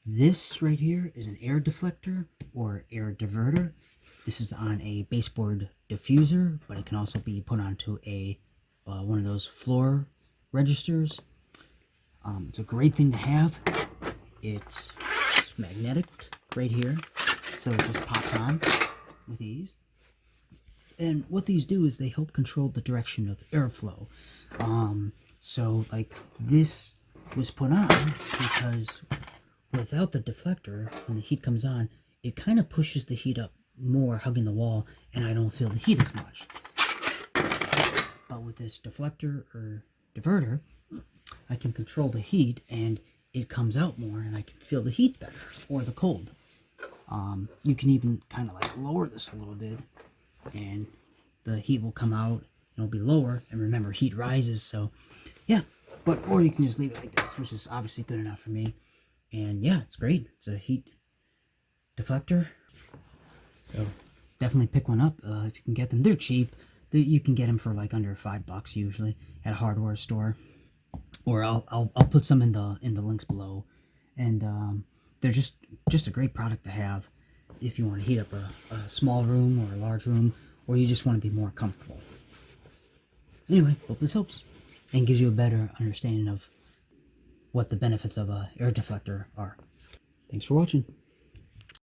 This right here is an air deflector or air diverter. This is on a baseboard diffuser, but it can also be put onto a one of those floor registers. It's a great thing to have. It's magnetic right here, so it just pops on with ease. And what these do is they help control the direction of airflow. So like this was put on because without the deflector, when the heat comes on, it kind of pushes the heat up more, hugging the wall, and I don't feel the heat as much. But with this deflector or diverter, I can control the heat and it comes out more and I can feel the heat better, or the cold. You can even kind of like lower this a little bit and the heat will come out and it'll be lower. And remember, heat rises, so yeah. Or you can just leave it like this, which is obviously good enough for me. And yeah, it's great. It's a heat deflector. So definitely pick one up if you can get them. They're cheap. You can get them for like under $5 usually at a hardware store. Or I'll put some in the links below. And they're just a great product to have if you want to heat up a small room or a large room, or you just want to be more comfortable. Anyway, hope this helps and gives you a better understanding of what the benefits of a air deflector are. Thanks for watching.